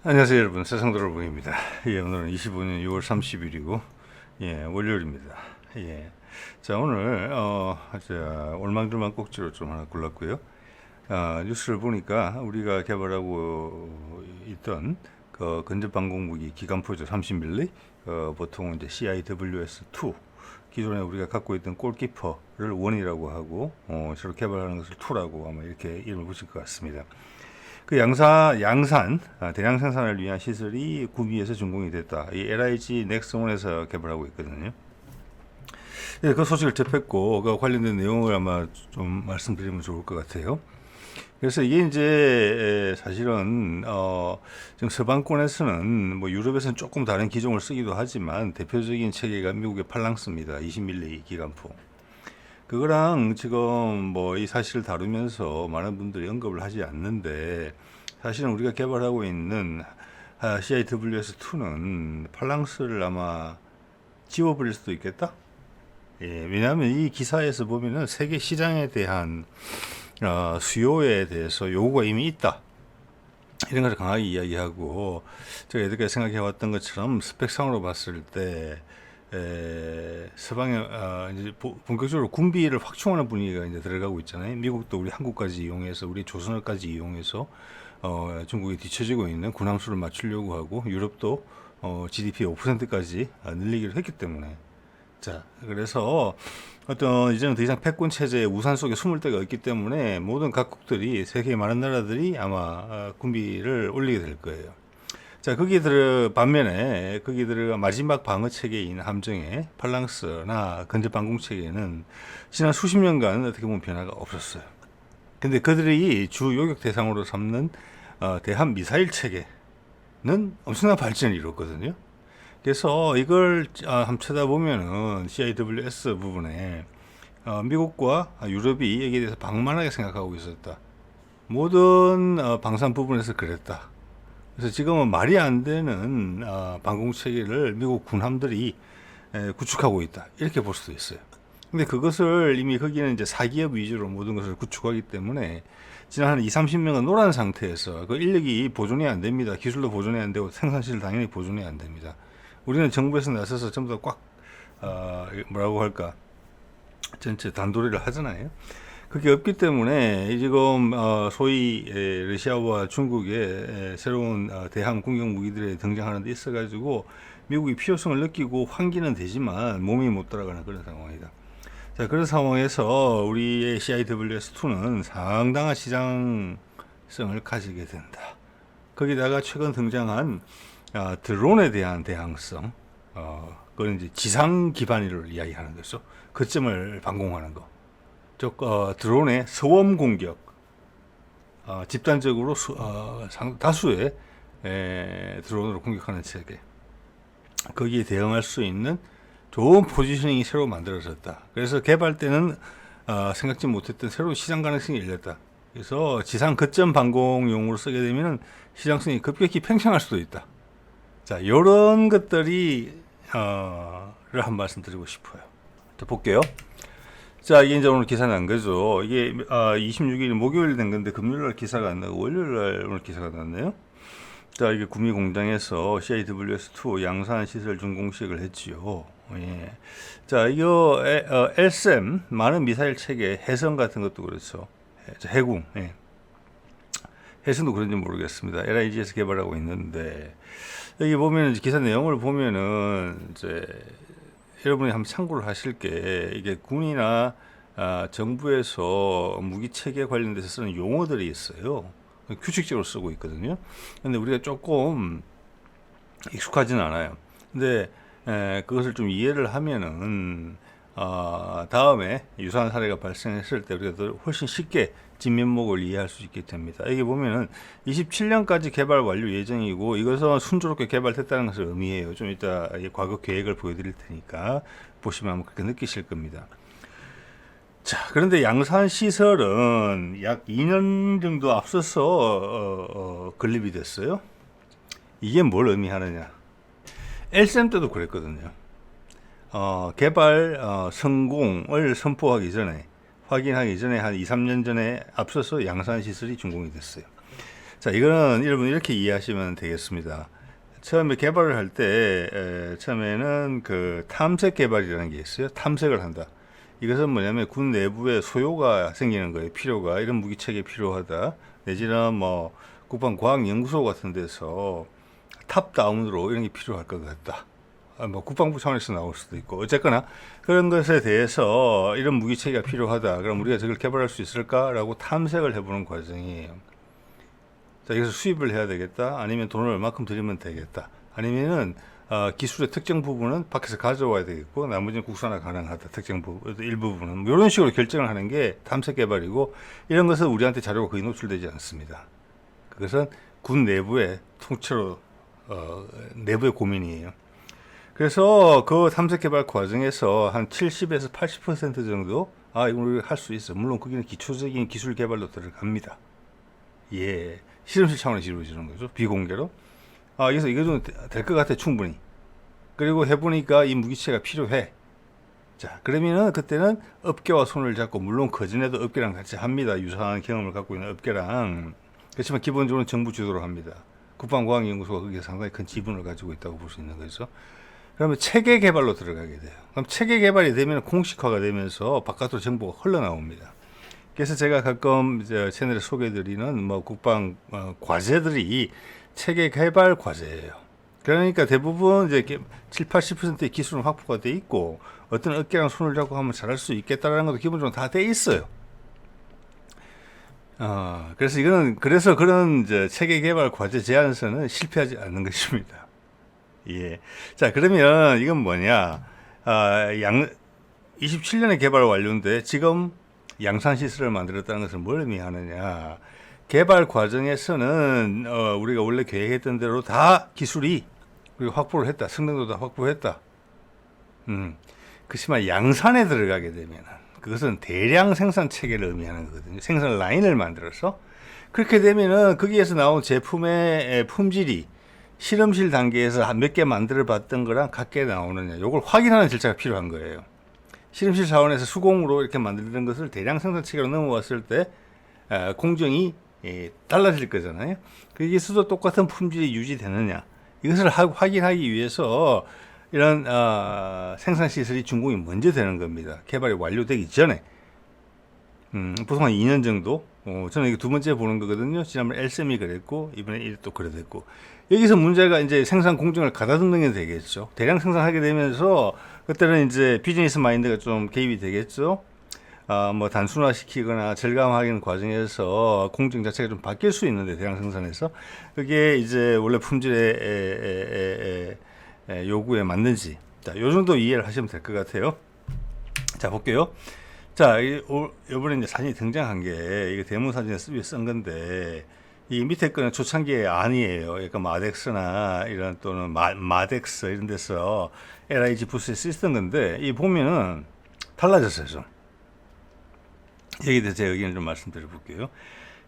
안녕하세요 여러분, 세상도로봉입니다. 오늘은 25년 6월 30일이고 월요일입니다. 자, 오늘 올망졸망 꼭지로 좀 하나 골랐고요. 뉴스를 보니까 우리가 개발하고 있던 그 근접방공무기 기관포죠, 30mm, 보통 이제 CIWS-2, 기존에 우리가 갖고 있던 골키퍼를 1이라고 하고 새로 개발하는 것을 2라고 아마 이렇게 이름을 붙일 것 같습니다. 그 양산 대량 생산을 위한 시설이 구미에서 준공이 됐다. 이 LIG 넥스원에서 개발하고 있거든요. 그 소식을 접했고 그 관련된 내용을 아마 좀 말씀드리면 좋을 것 같아요. 그래서 이게 이제 사실은 지금 서방권에서는 뭐 유럽에서는 조금 다른 기종을 쓰기도 하지만 대표적인 체계가 미국의 팔랑스입니다. 20mm 기관포. 그거랑 지금 뭐 이 사실을 다루면서 많은 분들이 언급을 하지 않는데, 사실은 우리가 개발하고 있는 CIWS-2는 팔랑스를 아마 지워버릴 수도 있겠다. 왜냐하면 이 기사에서 보면은 세계 시장에 대한 수요에 대해서 요구가 이미 있다, 이런 것을 강하게 이야기하고, 제가 이렇게 생각해 왔던 것처럼 스펙상으로 봤을 때 서방에 이제 본격적으로 군비를 확충하는 분위기가 이제 들어가고 있잖아요. 미국도 우리 한국까지 이용해서, 우리 조선을까지 이용해서 중국에 뒤처지고 있는 군함수를 맞추려고 하고, 유럽도 GDP 5%까지 늘리기로 했기 때문에. 자, 그래서 이제는 더 이상 패권 체제의 우산 속에 숨을 데가 없기 때문에 모든 각국들이, 세계의 많은 나라들이 아마 군비를 올리게 될 거예요. 자, 반면에 거기 들어가 마지막 방어 체계인 함정의 팔랑스나 근접방공 체계는 지난 수십 년간 어떻게 보면 변화가 없었어요. 근데 그들이 주 요격 대상으로 삼는 대함 미사일 체계는 엄청난 발전을 이뤘거든요. 그래서 이걸 한번 쳐다보면은 CIWS 부분에 미국과 유럽이 여기에 대해서 방만하게 생각하고 있었다. 모든 방산 부분에서 그랬다. 그래서 지금은 말이 안 되는 방공 체계를 미국 군함들이 구축하고 있다, 이렇게 볼 수도 있어요. 근데 그것을 이미 거기는 이제 사기업 위주로 모든 것을 구축하기 때문에 지난 한 2, 30년간 놀아난 상태에서 그 인력이 보존이 안 됩니다. 기술도 보존이 안 되고 생산실 당연히 보존이 안 됩니다. 우리는 정부에서 나서서 전부 다 뭐라고 할까, 전체 단도리를 하잖아요. 그게 없기 때문에 지금 소위 러시아와 중국의 새로운 대함 공격 무기들이 등장하는 데 있어가지고 미국이 필요성을 느끼고 환기는 되지만 몸이 못 따라가는 그런 상황이다. 자, 그런 상황에서 우리의 CIWS-2는 상당한 시장성을 가지게 된다. 거기다가 최근 등장한 드론에 대한 대항성, 그건 이제 지상 기반을 이야기하는 거죠. 거점을 방공하는 거. 즉 드론의 서원 공격, 집단적으로 다수의 드론으로 공격하는 체계, 거기에 대응할 수 있는 좋은 포지셔닝이 새로 만들어졌다. 그래서 개발 때는 생각지 못했던 새로운 시장 가능성이 열렸다. 그래서 지상 거점 방공용으로 쓰게 되면 시장성이 급격히 팽창할 수도 있다. 자, 이런 것들이 한 말씀 드리고 싶어요. 자, 볼게요. 자, 이게 이제 오늘 기사 난 거죠. 이게 26일 목요일 된 건데 금요일날 기사가 안 나고 월요일날 오늘 기사가 났네요. 자, 이게 구미 공장에서 CIWS-2 양산 시설 준공식을 했지요. 자, 이거 LSAM 많은 미사일 체계, 해성 같은 것도 그렇죠. 해군, 해성도 그런지 모르겠습니다. LIG에서 개발하고 있는데, 여기 보면 기사 내용을 보면은 이제 여러분이 한번 참고를 하실 게, 이게 군이나 정부에서 무기 체계 관련돼서 쓰는 용어들이 있어요. 규칙적으로 쓰고 있거든요. 근데 우리가 조금 익숙하지는 않아요. 근데 그것을 좀 이해를 하면은 다음에 유사한 사례가 발생했을 때 우리가 훨씬 쉽게 진면목을 이해할 수 있게 됩니다. 이게 보면은 27년까지 개발 완료 예정이고, 이것은 순조롭게 개발됐다는 것을 의미해요. 좀 이따 과거 계획을 보여드릴 테니까 보시면 아마 그렇게 느끼실 겁니다. 자, 그런데 양산 시설은 약 2년 정도 앞서서 건립이 됐어요. 이게 뭘 의미하느냐? LSAM 때도 그랬거든요. 개발 성공을 선포하기 전에, 확인하기 전에 한 2, 3년 전에 앞서서 양산 시설이 준공이 됐어요. 자, 이거는 여러분 이렇게 이해하시면 되겠습니다. 처음에 개발을 할 때 처음에는 그 탐색 개발이라는 게 있어요. 탐색을 한다. 이것은 뭐냐면 군 내부에 소요가 생기는 거예요. 필요가 이런 무기체계 필요하다. 내지는 뭐 국방과학연구소 같은 데서 탑다운으로 이런 게 필요할 것 같다. 뭐 국방부 차원에서 나올 수도 있고 어쨌거나 그런 것에 대해서 이런 무기체계가 필요하다. 그럼 우리가 저걸 개발할 수 있을까라고 탐색을 해보는 과정이에요. 자, 여기서 수입을 해야 되겠다. 아니면 돈을 얼마큼 들이면 되겠다. 아니면은 기술의 특정 부분은 밖에서 가져와야 되겠고 나머지는 국산화 가능하다. 특정 부분, 일부분은 뭐 이런 식으로 결정을 하는 게 탐색 개발이고 이런 것은 우리한테 자료가 거의 노출되지 않습니다. 그것은 군 내부의 통째로 내부의 고민이에요. 그래서 그 탐색 개발 과정에서 한 70에서 80% 정도 이건 우리가 할 수 있어. 물론 거기는 기초적인 기술 개발도 들어갑니다. 예, 실험실 차원에서 이루어지는 거죠. 비공개로. 그래서 이거 좀 될 것 같아 충분히. 그리고 해보니까 이 무기체가 필요해. 자, 그러면은 그때는 업계와 손을 잡고 물론 그전에도 업계랑 같이 합니다. 유사한 경험을 갖고 있는 업계랑. 그렇지만 기본적으로 정부 주도로 합니다. 국방과학연구소가 거기에 상당히 큰 지분을 가지고 있다고 볼 수 있는 거죠. 그러면 체계 개발로 들어가게 돼요. 그럼 체계 개발이 되면 공식화가 되면서 바깥으로 정보가 흘러나옵니다. 그래서 제가 가끔 이제 채널에 소개해드리는 뭐 국방 과제들이 체계 개발 과제예요. 그러니까 대부분 이제 7, 80%의 기술은 확보가 돼 있고 어떤 업계랑 손을 잡고 하면 잘할 수 있겠다라는 것도 기본적으로 다 돼 있어요. 그래서 그런 이제 체계 개발 과제 제안서는 실패하지 않는 것입니다. 예. 자, 그러면 이건 뭐냐? 27년에 개발 완료인데 지금 양산 시설을 만들었다는 것은 뭘 의미하느냐? 개발 과정에서는 우리가 원래 계획했던 대로 다 기술이 우리가 확보를 했다. 성능도 다 확보했다. 그렇지만 양산에 들어가게 되면 그것은 대량 생산 체계를 의미하는 거거든요. 생산 라인을 만들어서 그렇게 되면은 거기에서 나온 제품의 품질이 실험실 단계에서 몇 개 만들어 봤던 거랑 같게 나오느냐, 요걸 확인하는 절차가 필요한 거예요. 실험실 차원에서 수공으로 이렇게 만들던 것을 대량 생산 체계로 넘어왔을 때 공정이 달라질 거잖아요. 거기서도 똑같은 품질이 유지되느냐, 이것을 확인하기 위해서 이런 생산 시설이 준공이 먼저 되는 겁니다. 개발이 완료되기 전에. 보통 한 2년 정도. 저는 이게 두 번째 보는 거거든요. 지난번에 엘셈이 그랬고 이번에 또 그래 됐고, 여기서 문제가 이제 생산 공정을 가다듬는 게 되겠죠. 대량 생산하게 되면서 그때는 이제 비즈니스 마인드가 좀 개입이 되겠죠. 뭐 단순화시키거나 절감하는 과정에서 공정 자체가 좀 바뀔 수 있는데, 대량 생산에서 그게 이제 원래 품질의 요구에 맞는지, 자, 요 정도 이해를 하시면 될 것 같아요. 자, 볼게요. 자, 이번에 이제 사진이 등장한 게 이게 데모 사진에 쓴 건데, 이 밑에 거는 초창기의 아니에요. 그러니까 마덱스나 이런 또는 마덱스 이런 데서 LIG 부스에 쓰던 건데, 이 보면은 달라졌어요, 좀. 여기에 대해서 제 의견을 좀 말씀드려 볼게요.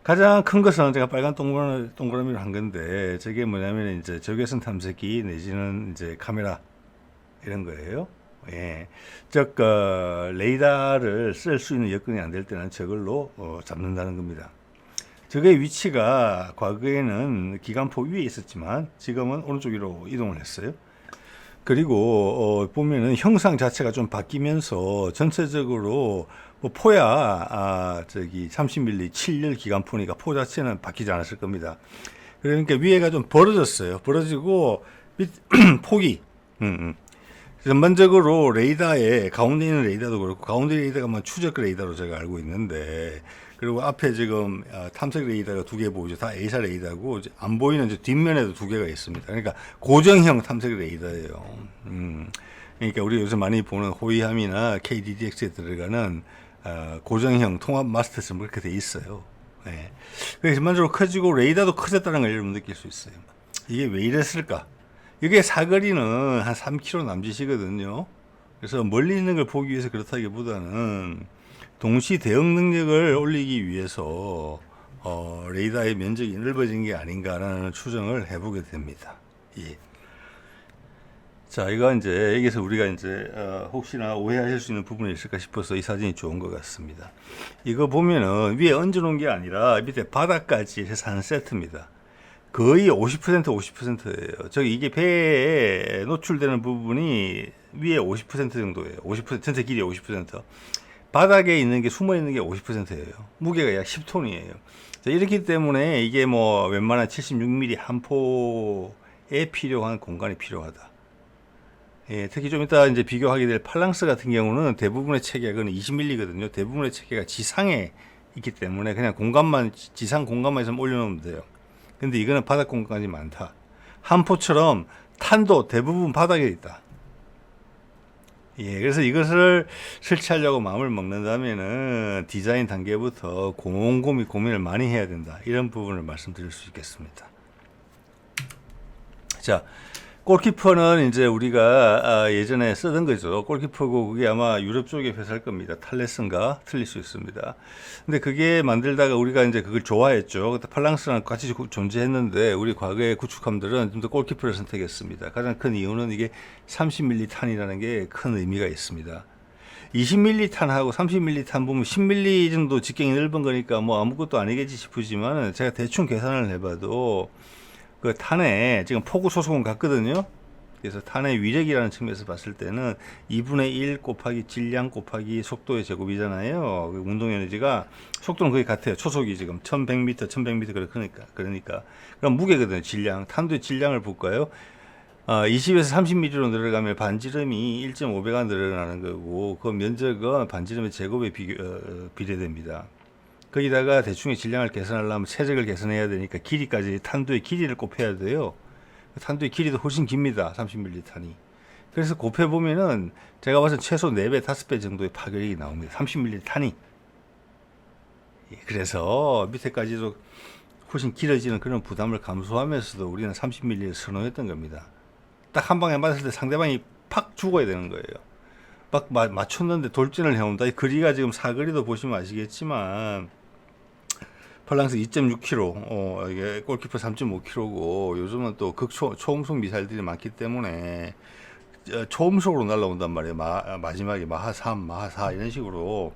가장 큰 것은 제가 빨간 동그라미로 한 건데, 저게 뭐냐면 이제 적외선 탐색기 내지는 이제 카메라 이런 거예요. 예. 즉, 레이더를 쓸 수 있는 여건이 안 될 때는 저걸로 잡는다는 겁니다. 적의 위치가 과거에는 기관포 위에 있었지만 지금은 오른쪽 위로 이동을 했어요. 그리고 보면은 형상 자체가 좀 바뀌면서 전체적으로 뭐 포야 30mm 7열 기관포니까 포 자체는 바뀌지 않았을 겁니다. 그러니까 위에가 좀 벌어졌어요. 벌어지고 폭이 전반적으로 레이더에 가운데 있는 레이더도 그렇고, 가운데 레이더가 뭐 추적 레이더로 제가 알고 있는데, 그리고 앞에 지금 탐색 레이더가 두 개 보이죠. 다 A사 레이더고, 안 보이는 이제 뒷면에도 두 개가 있습니다. 그러니까 고정형 탐색 레이더예요. 그러니까 우리 요즘 많이 보는 호위함이나 KDDX에 들어가는 고정형 통합 마스터 좀 그렇게 돼 있어요. 네. 그래서 전반적으로 커지고 레이더도 커졌다는 걸 여러분 느낄 수 있어요. 이게 왜 이랬을까? 이게 사거리는 한 3km 남짓이거든요. 그래서 멀리 있는 걸 보기 위해서 그렇다기보다는 동시 대응 능력을 올리기 위해서 레이더의 면적이 넓어진 게 아닌가라는 추정을 해보게 됩니다. 예. 자, 이거 이제 여기서 우리가 이제 혹시나 오해하실 수 있는 부분이 있을까 싶어서 이 사진이 좋은 것 같습니다. 이거 보면은 위에 얹어 놓은 게 아니라 밑에 바닥까지 해서 한 세트입니다. 거의 50% 50%예요. 저기 이게 배에 노출되는 부분이 위에 50% 정도예요. 50% 전체 길이 50%. 바닥에 있는 게 숨어 있는 게 50%예요. 무게가 약 10톤이에요. 자, 이렇기 때문에 이게 뭐 웬만한 76mm 한 포에 필요한 공간이 필요하다. 예, 특히 좀 이따 이제 비교하게 될 팔랑스 같은 경우는 대부분의 체계가 20mm거든요. 대부분의 체계가 지상에 있기 때문에 그냥 공간만, 지상 공간만 있으면 올려놓으면 돼요. 근데 이거는 바닥 공간이 많다. 한포처럼 탄도 대부분 바닥에 있다. 예, 그래서 이것을 설치하려고 마음을 먹는다면은 디자인 단계부터 곰곰이 고민을 많이 해야 된다. 이런 부분을 말씀드릴 수 있겠습니다. 자, 골키퍼는 이제 우리가 예전에 쓰던 거죠. 골키퍼고 그게 아마 유럽 쪽의 회사일 겁니다. 탈레슨가 틀릴 수 있습니다. 근데 그게 만들다가 우리가 이제 그걸 좋아했죠. 그때 팔랑스랑 같이 존재했는데 우리 과거의 구축함들은 좀 더 골키퍼를 선택했습니다. 가장 큰 이유는 이게 30mm 탄이라는 게 큰 의미가 있습니다. 20mm 탄하고 30mm 탄 보면 10mm 정도 직경이 넓은 거니까 뭐 아무것도 아니겠지 싶으지만 제가 대충 계산을 해봐도 그 탄에 지금 폭우 소속은 같거든요. 그래서 탄의 위력이라는 측면에서 봤을 때는 2분의 1 곱하기 질량 곱하기 속도의 제곱이잖아요. 그 운동 에너지가 속도는 거의 같아요. 초속이 지금 1100m, 1100m 그러니까 그럼 무게거든요. 질량. 탄도의 질량을 볼까요? 20에서 30mm로 늘어가면 반지름이 1.5배가 늘어나는 거고 그 면적은 반지름의 제곱에 비례됩니다. 거기다가 대충의 질량을 계산하려면 최적을 계산해야 되니까 길이까지 탄도의 길이를 곱해야 돼요. 탄도의 길이도 훨씬 깁니다. 30mm 탄이. 그래서 곱해보면은 제가 봐서 최소 4배, 5배 정도의 파괴력이 나옵니다. 30mm 탄이. 그래서 밑에까지도 훨씬 길어지는 그런 부담을 감수하면서도 우리는 30mm를 선호했던 겁니다. 딱 한 방에 맞았을 때 상대방이 팍 죽어야 되는 거예요. 막 맞췄는데 돌진을 해온다. 이 거리가 지금 사거리도 보시면 아시겠지만 팔랑스 2.6km, 이게 골키퍼 3.5km고 요즘은 또 초음속 미사일들이 많기 때문에 초음속으로 날아온단 말이에요. 마지막에 마하 3, 마하 4 이런 식으로.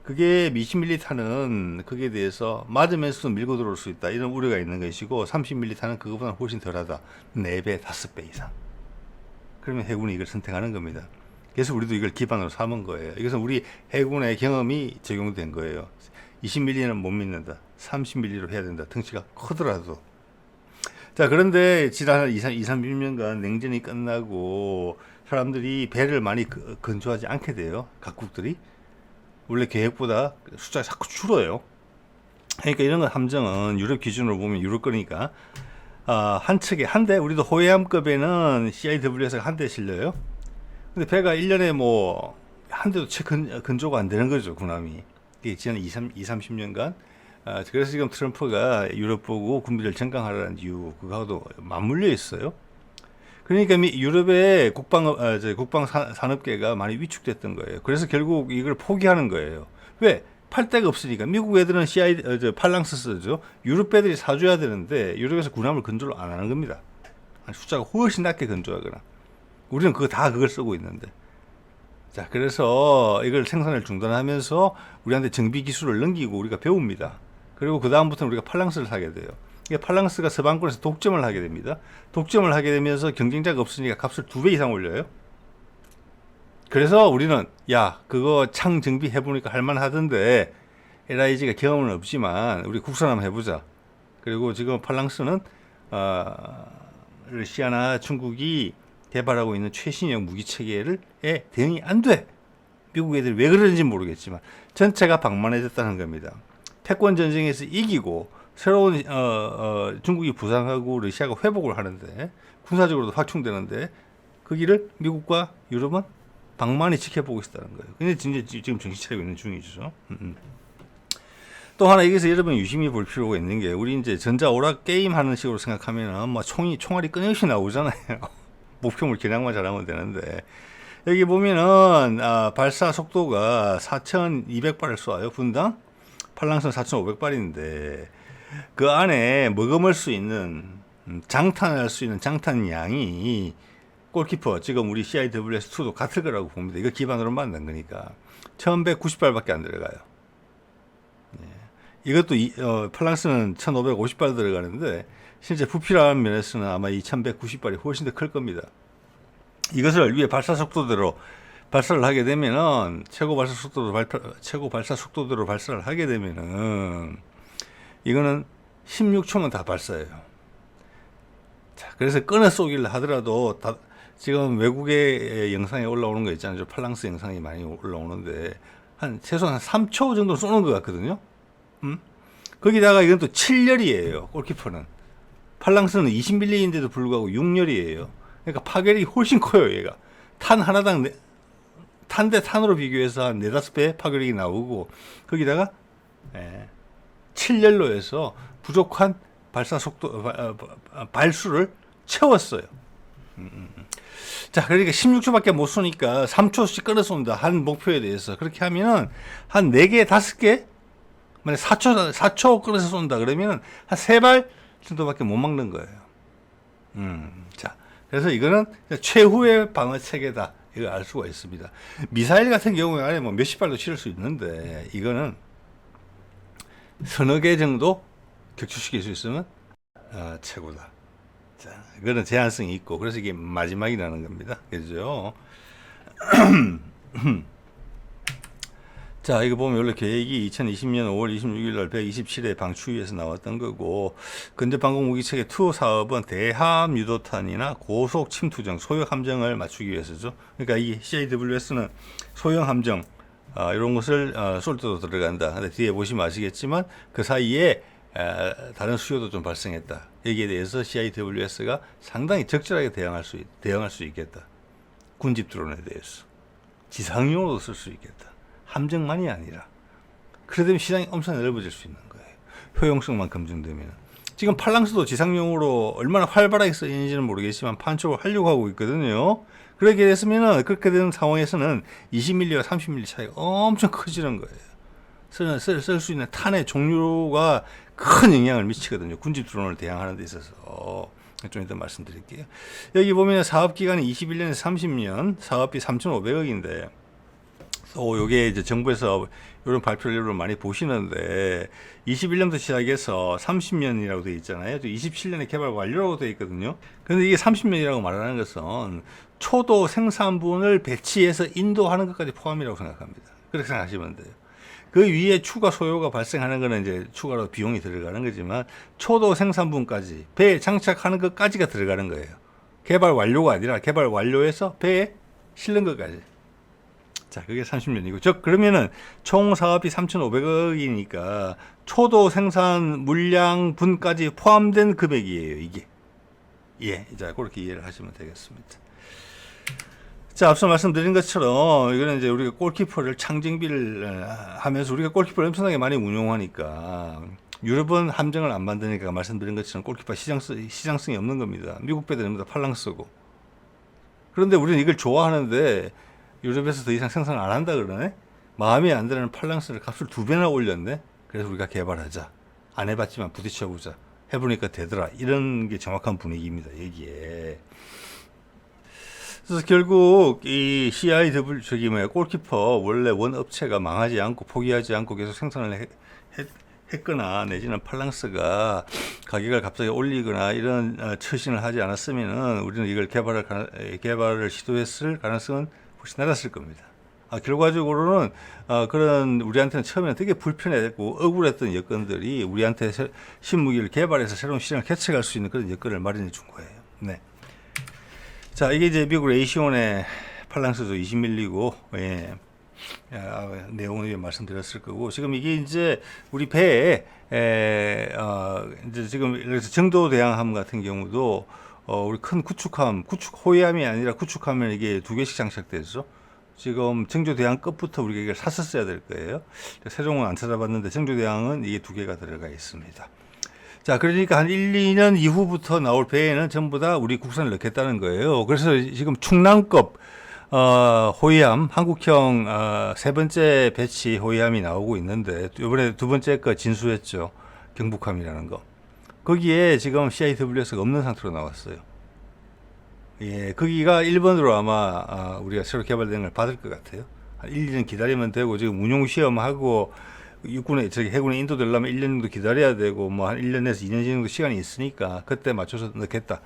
그게 20mm탄은 그게 대해서 맞으면서도 밀고 들어올 수 있다. 이런 우려가 있는 것이고 30mm탄은 그거보다 훨씬 덜하다. 4배, 5배 이상. 그러면 해군이 이걸 선택하는 겁니다. 그래서 우리도 이걸 기반으로 삼은 거예요. 이것은 우리 해군의 경험이 적용된 거예요. 20mm는 못 믿는다. 30mm로 해야 된다. 덩치가 크더라도. 자, 그런데 지난 30년간 냉전이 끝나고 사람들이 배를 많이 건조하지 않게 돼요. 각국들이. 원래 계획보다 숫자가 자꾸 줄어요. 그러니까 이런 건 함정은 유럽 기준으로 보면 유럽 거니까 한 척에 한 대, 우리도 호위함급에는 CIWS가 한 대 실려요. 근데 배가 1년에 뭐 한 대도 채 건조가 안 되는 거죠, 군함이. 이게 지난 30년간. 그래서 지금 트럼프가 유럽 보고 군비를 증강하라는 이유, 그거하고도 맞물려 있어요. 그러니까 유럽의 국방 산업계가 많이 위축됐던 거예요. 그래서 결국 이걸 포기하는 거예요. 왜? 팔 데가 없으니까. 미국 애들은 팔랑스 쓰죠. 유럽 애들이 사줘야 되는데 유럽에서 군함을 건조를 안 하는 겁니다. 숫자가 훨씬 낮게 건조하거나. 우리는 그걸 쓰고 있는데. 자, 그래서 이걸 생산을 중단하면서 우리한테 정비 기술을 넘기고 우리가 배웁니다. 그리고 그 다음부터는 우리가 팔랑스를 사게 돼요. 이게 팔랑스가 서방권에서 독점을 하게 됩니다. 독점을 하게 되면서 경쟁자가 없으니까 값을 2배 이상 올려요. 그래서 우리는 그거 창 정비해보니까 할만하던데 LIG가 경험은 없지만 우리 국산 한번 해보자. 그리고 지금 팔랑스는 러시아나 중국이 개발하고 있는 최신형 무기 체계에 대응이 안 돼. 미국 애들이 왜 그러는지 모르겠지만 전체가 방만해졌다는 겁니다. 패권 전쟁에서 이기고 새로운 중국이 부상하고 러시아가 회복을 하는데 군사적으로도 확충되는데 그 길을 미국과 유럽은 방만히 지켜보고 있다는 거예요. 근데 진짜 지금 정신 차리고 있는 중이죠. 또 하나 여기서 여러분 유심히 볼 필요가 있는 게 우리 이제 전자 오락 게임 하는 식으로 생각하면은 뭐 총알이 끊임없이 나오잖아요. 목표물 겨냥만 잘하면 되는데 여기 보면은 발사 속도가 4,200발을 쏘아요. 분당. 팔랑스는 4,500발인데 그 안에 머금을 수 있는 장탄할 수 있는 장탄 양이 골키퍼 지금 우리 CIWS2도 같을 거라고 봅니다. 이거 기반으로 만든 거니까 1190발밖에 안 들어가요. 이것도 플랑스는 1550발 들어가는데 실제 부피라는 면에서는 아마 이 1190발이 훨씬 더 클 겁니다. 이것을 위에 발사 속도대로 발사를 하게 되면은 최고 발사 속도대로 발사를 하게 되면은 이거는 16초면 다 발사예요. 자, 그래서 끊어 쏘기를 하더라도 지금 외국의 영상에 올라오는 거 있잖아요. 팔랑스 영상이 많이 올라오는데 최소한 3초 정도 쏘는 것 같거든요. 거기다가 이건 또 7열이에요. 골키퍼는. 팔랑스는 20mm인데도 불구하고 6열이에요. 그러니까 파괴력이 훨씬 커요, 얘가. 탄 하나당 탄 대 탄으로 비교해서 한 4-5배 파괴력이 나오고, 거기다가 7열로 해서 부족한 발사 속도, 발수를 채웠어요. 자, 그러니까 16초밖에 못 쏘니까 3초씩 끊어 쏜다. 한 목표에 대해서. 그렇게 하면은 한 4개, 5개, 만약 4초 끊어서 쏜다. 그러면은 한 3발 정도밖에 못 막는 거예요. 자, 그래서 이거는 최후의 방어 체계다. 이걸 알 수가 있습니다. 미사일 같은 경우에 안에 뭐 몇십 발도 치를 수 있는데, 이거는 서너 개 정도 격추시킬 수 있으면 최고다. 자, 그거는 제한성이 있고, 그래서 이게 마지막이라는 겁니다. 그죠? 자, 이거 보면 원래 계획이 2020년 5월 26일 날 127회 방추위에서 나왔던 거고, 근접방공무기체계 2 사업은 대함 유도탄이나 고속 침투정, 소형 함정을 맞추기 위해서죠. 그러니까 이 CIWS는 소형 함정, 이런 것을 쏠 때도 들어간다. 근데 뒤에 보시면 아시겠지만 그 사이에 다른 수요도 좀 발생했다. 여기에 대해서 CIWS가 상당히 적절하게 대응할 수 있겠다. 군집 드론에 대해서 지상용으로도 쓸 수 있겠다. 함정만이 아니라. 그러면 시장이 엄청 넓어질 수 있는 거예요. 효용성만 검증되면. 지금 팔랑스도 지상용으로 얼마나 활발하게 쓰이는지는 모르겠지만 판촉을 하려고 하고 있거든요. 그렇게 됐으면은, 그렇게 되는 상황에서는 20mm와 30mm 차이가 엄청 커지는 거예요. 쓸 수 있는 탄의 종류가 큰 영향을 미치거든요. 군집 드론을 대항하는 데 있어서. 좀 이따 말씀드릴게요. 여기 보면 사업기간이 21년에서 30년, 사업비 3,500억인데, 요게 이제 정부에서 이런 발표를 여러분 많이 보시는데, 21년부터 시작해서 30년이라고 되어 있잖아요. 27년에 개발 완료라고 되어 있거든요. 근데 이게 30년이라고 말하는 것은 초도 생산분을 배치해서 인도하는 것까지 포함이라고 생각합니다. 그렇게 생각하시면 돼요. 그 위에 추가 소요가 발생하는 거는 이제 추가로 비용이 들어가는 거지만, 초도 생산분까지 배에 장착하는 것까지가 들어가는 거예요. 개발 완료가 아니라 개발 완료해서 배에 실는 것까지. 자, 그게 30년이고. 즉, 그러면은 총 사업비 3,500억이니까 초도 생산 물량분까지 포함된 금액이에요, 이게. 예, 자, 그렇게 이해를 하시면 되겠습니다. 자, 앞서 말씀드린 것처럼 이거는 이제 우리가 골키퍼를 창정비를 하면서 우리가 골키퍼를 엄청나게 많이 운용하니까, 유럽은 함정을 안 만드니까 말씀드린 것처럼 골키퍼 시장성이 없는 겁니다. 미국 배들입니다. 팔랑스고. 그런데 우리는 이걸 좋아하는데 유럽에서 더 이상 생산을 안 한다 그러네. 마음에 안 드는 팔랑스를 값을 2배나 올렸네. 그래서 우리가 개발하자. 안 해봤지만 부딪혀보자. 해보니까 되더라. 이런 게 정확한 분위기입니다, 여기에. 그래서 결국 이 CIW 골키퍼 원래 원 업체가 망하지 않고 포기하지 않고 계속 생산을 했거나, 내지는 팔랑스가 가격을 갑자기 올리거나 이런 처신을 하지 않았으면은 우리는 이걸 개발을 시도했을 가능성은 훨씬 낮았을 겁니다. 결과적으로는 그런 우리한테는 처음에는 되게 불편했고 억울했던 여건들이 우리한테 신무기를 개발해서 새로운 시장을 개척할 수 있는 그런 여건을 마련해 준 거예요. 네. 자, 이게 이제 미국 레이시온의 팔랑스도 20mm고, 예. 내용을 말씀드렸을 거고, 지금 이게 이제 우리 배에 이제 지금 그래서 정도 대항함 같은 경우도 우리 큰 호위함이 아니라 구축함에 이게 2개씩 장착되죠. 지금 정조대항 끝부터 우리가 이걸 샀었어야 될 거예요. 세종은 안 찾아봤는데 정조대항은 이게 2개가 들어가 있습니다. 자, 그러니까 한 1, 2년 이후부터 나올 배에는 전부 다 우리 국산을 넣겠다는 거예요. 그래서 지금 충남급 호위함, 한국형 3번째 배치 호위함이 나오고 있는데, 이번에 2번째 거 진수했죠. 경북함이라는 거. 거기에 지금 CIWS가 없는 상태로 나왔어요. 예, 거기가 1번으로 아마 우리가 새로 개발된 걸 받을 것 같아요. 한 1년 기다리면 되고, 지금 운용 시험하고 육군에 저기 해군에 인도되려면 1년 정도 기다려야 되고, 뭐 한 1년에서 2년 정도 시간이 있으니까 그때 맞춰서 넣겠다.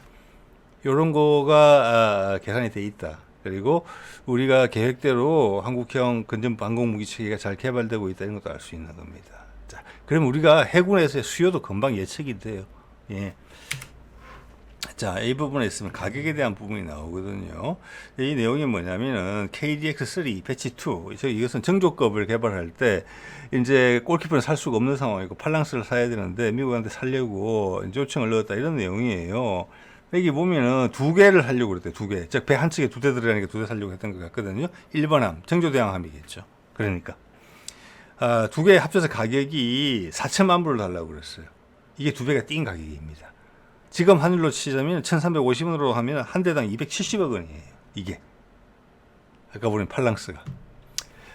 요런 거가 계산이 돼 있다. 그리고 우리가 계획대로 한국형 근접 방공무기 체계가 잘 개발되고 있다, 이런 것도 알 수 있는 겁니다. 자, 그럼 우리가 해군에서의 수요도 금방 예측이 돼요. 예. 자, 이 부분에 있으면 가격에 대한 부분이 나오거든요. 이 내용이 뭐냐면은 KDX3 배치 2, 이것은 정조급을 개발할 때 이제 골키퍼는 살 수가 없는 상황이고 팔랑스를 사야 되는데 미국한테 살려고 이제 요청을 넣었다, 이런 내용이에요. 여기 보면은 두 개를 하려고 그랬대요. 두 개. 즉 배 한 척에 두 대 들어가니까 두 대 살려고 했던 것 같거든요. 1번함, 정조대왕함이겠죠. 그러니까 두 개 합쳐서 가격이 4천만 불을 달라고 그랬어요. 이게 두 배가 뛴 가격입니다. 지금 환율로 치자면 1350원으로 하면 한 대당 270억 원이에요. 이게 아까 보는 팔랑스가.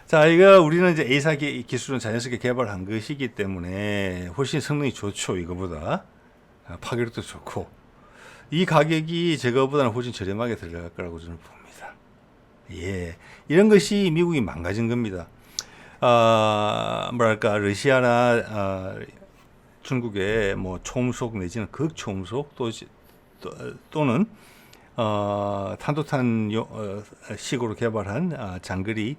자, 이거 우리는 이제 A사 기술은 자연스럽게 개발한 것이기 때문에 훨씬 성능이 좋죠. 이거보다 파괴력도 좋고, 이 가격이 저거보다는 훨씬 저렴하게 들어갈 거라고 저는 봅니다. 예, 이런 것이 미국이 망가진 겁니다. 뭐랄까, 러시아나 중국의 뭐 초음속 내지는 극초음속 또는 탄도탄 식으로 개발한 장거리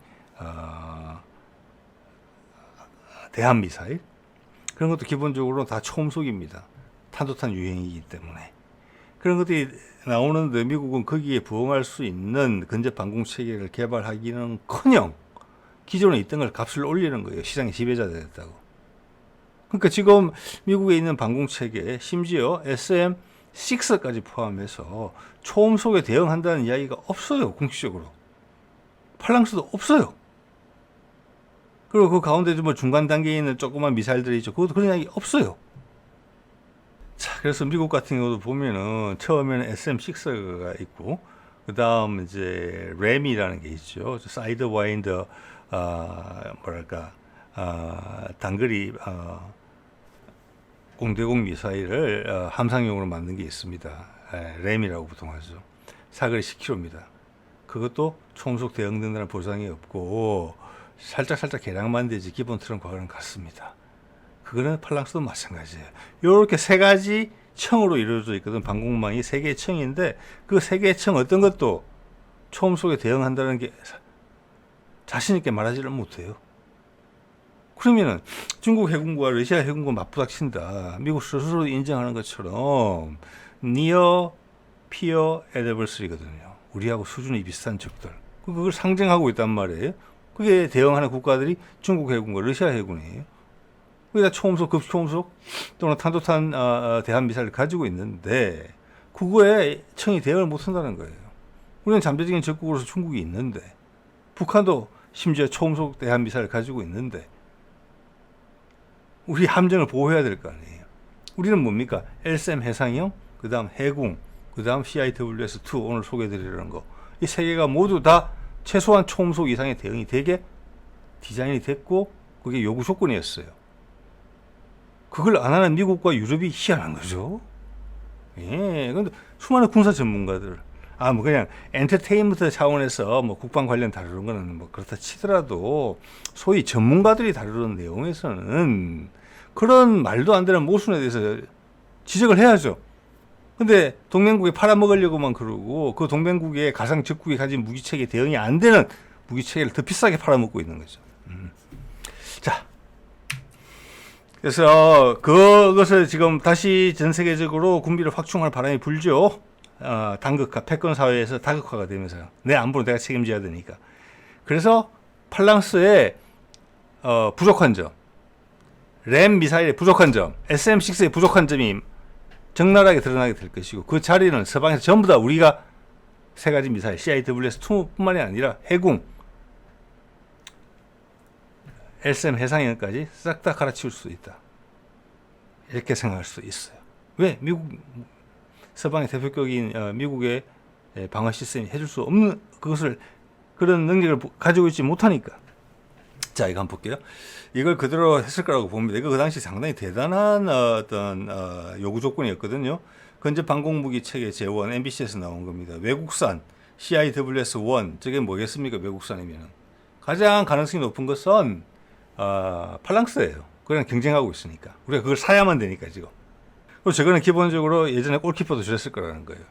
대함 미사일, 그런 것도 기본적으로 다 초음속입니다. 탄도탄 유행이기 때문에. 그런 것들이 나오는데 미국은 거기에 부응할 수 있는 근접 방공 체계를 개발하기는커녕 기존에 있던 걸 값을 올리는 거예요. 시장의 지배자가 됐다고. 그러니까 지금 미국에 있는 방공 체계, 심지어 SM6까지 포함해서 초음속에 대응한다는 이야기가 없어요. 공식적으로. 팔랑스도 없어요. 그리고 그 가운데 뭐 중간 단계에 있는 조그만 미사일들이 있죠. 그것도 그런 이야기 없어요. 자, 그래서 미국 같은 경우도 보면은 처음에는 SM6가 있고, 그 다음 이제 램이라는 게 있죠. 사이드 와인드, 뭐랄까, 단거리, 공대공 미사일을 함상용으로 만든 게 있습니다. 램이라고 보통 하죠. 사거리 10km입니다. 그것도 초음속 대응된다는 보장이 없고 살짝 개량만 되지 기본 틀은 과거는 같습니다. 그거는 팔랑스도 마찬가지예요. 이렇게 세 가지 층으로 이루어져 있거든. 방공망이 세 개의 층인데 그 세 개의 층 어떤 것도 초음속에 대응한다는 게 자신 있게 말하지를 못해요. 그러면은 중국 해군과 러시아 해군과 맞부닥친다, 미국 스스로 인정하는 것처럼 니어 피어 애더버스리거든요. 우리하고 수준이 비슷한 적들. 그걸 상징하고 있단 말이에요. 그게 대응하는 국가들이 중국 해군과 러시아 해군이에요. 거기다 초음속, 급초음속 또는 탄도탄 대한미사일을 가지고 있는데 그거에 청이 대응을 못한다는 거예요. 우리는 잠재적인 적국으로서 중국이 있는데, 북한도 심지어 초음속 대한미사일을 가지고 있는데 우리 함정을 보호해야 될 거 아니에요. 우리는 뭡니까? LSM 해상형, 그 다음 해궁, 그 다음 CIWS-2 오늘 소개해드리려는 거. 이 세 개가 모두 다 최소한 초음속 이상의 대응이 되게 디자인이 됐고 그게 요구 조건이었어요. 그걸 안 하는 미국과 유럽이 희한한 거죠. 예, 근데 수많은 군사 전문가들, 뭐 그냥 엔터테인먼트 차원에서 뭐 국방 관련 다루는 거는 뭐 그렇다 치더라도 소위 전문가들이 다루는 내용에서는 그런 말도 안 되는 모순에 대해서 지적을 해야죠. 근데 동맹국에 팔아먹으려고만 그러고 그 동맹국의 가상 적국이 가진 무기체계 대응이 안 되는 무기체계를 더 비싸게 팔아먹고 있는 거죠. 자, 그래서 그것을 지금 다시 전 세계적으로 군비를 확충할 바람이 불죠. 단극화, 패권 사회에서 다극화가 되면서요. 내 안보는 내가 책임져야 되니까. 그래서 팔랑스의 부족한 점, 램 미사일의 부족한 점, SM6의 부족한 점이 적나라하게 드러나게 될 것이고, 그 자리는 서방에서 전부 다 우리가 세 가지 미사일, CIWS-2뿐만이 아니라 해궁, SM 해상형까지 싹 다 갈아치울 수 있다, 이렇게 생각할 수 있어요. 왜? 미국 서방의 대표격인 미국의 방어 시스템이 해줄 수 없는 그것을, 그런 능력을 가지고 있지 못하니까. 자, 이거 한번 볼게요. 이걸 그대로 했을 거라고 봅니다. 이거 그 당시 상당히 대단한 어떤 요구 조건이었거든요. 근접 방공무기 체계 제1 MBC에서 나온 겁니다. 외국산 CIWS-1 저게 뭐겠습니까? 외국산이면 가장 가능성이 높은 것은 팔랑스예요. 그냥 경쟁하고 있으니까 우리가 그걸 사야만 되니까 지금. 그리고 저거는 기본적으로 예전에 골키퍼도 저랬을 거라는 거예요.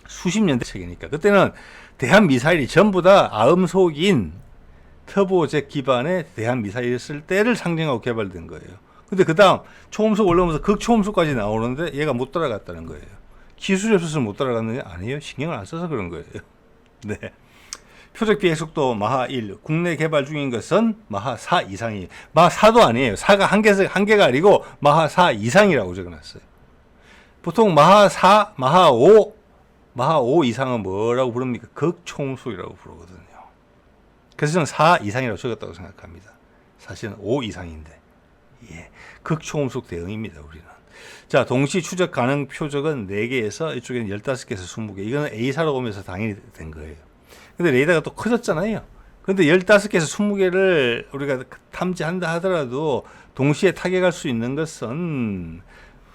수십 년대 체계니까. 그때는 대한 미사일이 전부 다 아음속인 터보젯 기반의 대한 미사일이었을 때를 상징하고 개발된 거예요. 근데 그 다음 초음속 올라오면서 극초음속까지 나오는데 얘가 못 따라갔다는 거예요. 기술이 없어서 못 따라갔는 게 아니에요. 신경을 안 써서 그런 거예요. 네. 표적 비행 속도 마하 1, 국내 개발 중인 것은 마하 4 이상이에요. 마하 4도 아니에요. 4가 한계가 아니고 마하 4 이상이라고 적어놨어요. 보통 마하 4, 마하 5 이상은 뭐라고 부릅니까? 극초음속이라고 부르거든요. 그래서 저는 4 이상이라고 적었다고 생각합니다. 사실은 5 이상인데. 예. 극초음속 대응입니다, 우리는. 자, 동시 추적 가능 표적은 4개에서 이쪽에는 15개에서 20개. 이거는 A사로 오면서 당연히 된 거예요. 근데 레이더가 또 커졌잖아요. 근데 15개에서 20개를 우리가 탐지한다 하더라도 동시에 타격할 수 있는 것은